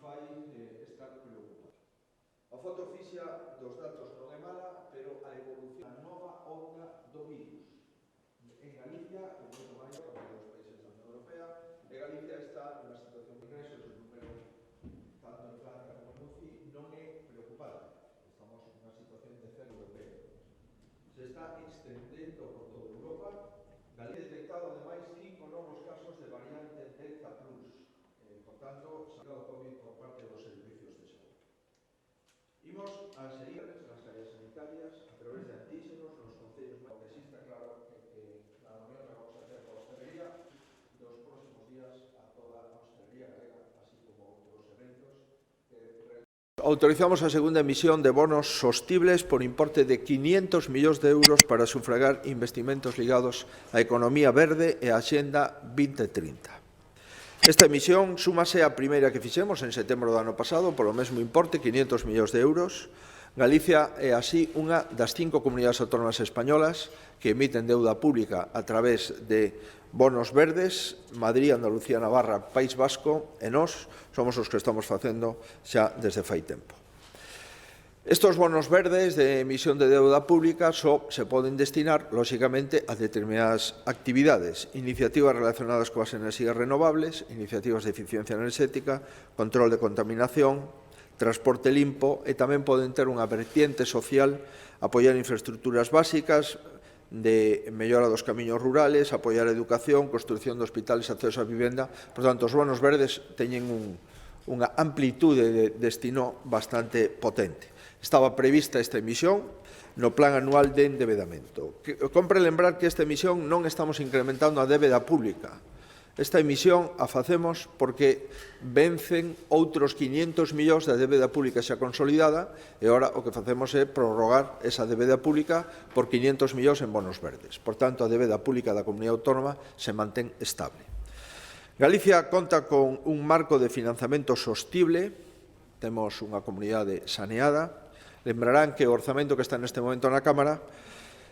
fai estar preocupados. A foto fixa dos datos non é mala, pero a evolución da nova onda do virus. En Galicia, é moito maior que nos países da Unión Europea, e Galicia está nunha situación de ingresos, o número tanto en Francia como en UCI non é preocupante. Estamos en unha situación de cero europeo. Se está extendendo por toda Europa. Galicia ha detectado ademais 5 novos casos de variante Delta Plus. Por tanto, se ha dado COVID por parte dos servicios de salud. Imos a seguir nas áreas sanitarias a través de antígenos nos concellos, porque sí está claro que la reunión que vamos a hacer con la hostelería los próximos días a toda la hostelería galega, así como otros eventos que... Autorizamos a segunda emisión de bonos sostibles por importe de 500 millóns de euros para sufragar investimentos ligados á economía verde e á Axenda 2030. Esta emisión súmase á primeira que fixemos en setembro do ano pasado polo mesmo importe, 500 millóns de euros. Galicia é así unha das 5 comunidades autónomas españolas que emiten deuda pública a través de bonos verdes. Madrid, Andalucía, Navarra, País Vasco e nós somos os que estamos facendo xa desde fai tempo. Estos bonos verdes de emisión de deuda pública só se poden destinar, lóxicamente, a determinadas actividades, iniciativas relacionadas coas enerxías renovables, iniciativas de eficiencia enerxética, control de contaminación, transporte limpo e tamén poden ter unha vertiente social, apoiar infraestructuras básicas, de mellora dos camiños rurales, apoiar a educación, construción de hospitales, acceso á vivenda. Por tanto, os bonos verdes teñen unha amplitude de destino bastante potente. Estaba prevista esta emisión no Plan Anual de Endebedamento. Compre lembrar que esta emisión non estamos incrementando a débeda pública. Esta emisión a facemos porque vencen outros 500 millóns da débeda pública xa consolidada e ora o que facemos é prorrogar esa débeda pública por 500 millóns en bonos verdes. Por tanto, a débeda pública da Comunidade Autónoma se mantén estable. Galicia conta con un marco de financiamento sostible, temos unha comunidade saneada. Lembrarán que o orzamento que está neste momento na Cámara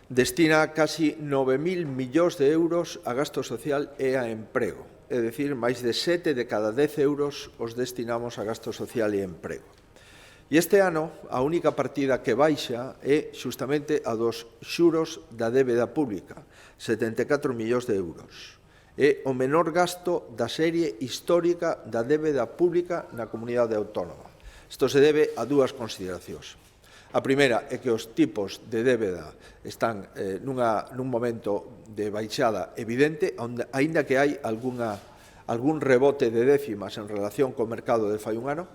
destina casi 9.000 millóns de euros a gasto social e a emprego. É dicir, máis de 7 de cada 10 euros os destinamos a gasto social e emprego. E este ano, a única partida que baixa é xustamente a dos xuros da débeda pública, 74 millóns de euros. É o menor gasto da serie histórica da débeda pública na comunidade autónoma. Isto se debe a dúas consideracións. A primeira é que os tipos de débeda están nun momento de baixada evidente, aínda que hai algún rebote de décimas en relación co mercado de fai un ano,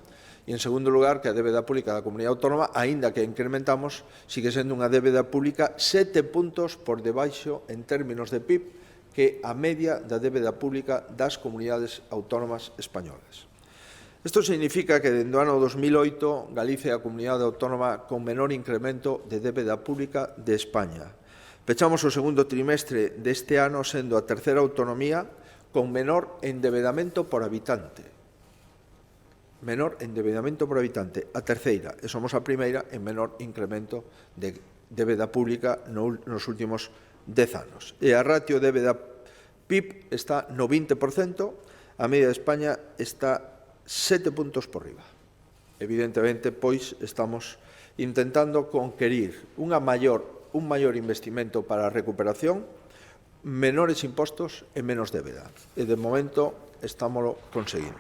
e, en segundo lugar, que a débeda pública da Comunidade Autónoma, aínda que incrementamos, sigue sendo unha débeda pública 7 puntos por debaixo en términos de PIB que a media da débeda pública das comunidades autónomas españolas. Isto significa que, dende o ano 2008, Galicia é a comunidade autónoma con menor incremento de débeda pública de España. Pechamos o segundo trimestre deste ano sendo a terceira autonomía con menor endebedamento por habitante. Menor endebedamento por habitante, a terceira, e somos a primeira en menor incremento de débeda pública nos últimos 10 anos. E a ratio débeda PIB está no 20%, a media de España está 7 puntos por riba. Evidentemente, pois, estamos intentando conquerir un maior investimento para a recuperación, menores impostos e menos débeda. E, de momento, estámolo conseguindo.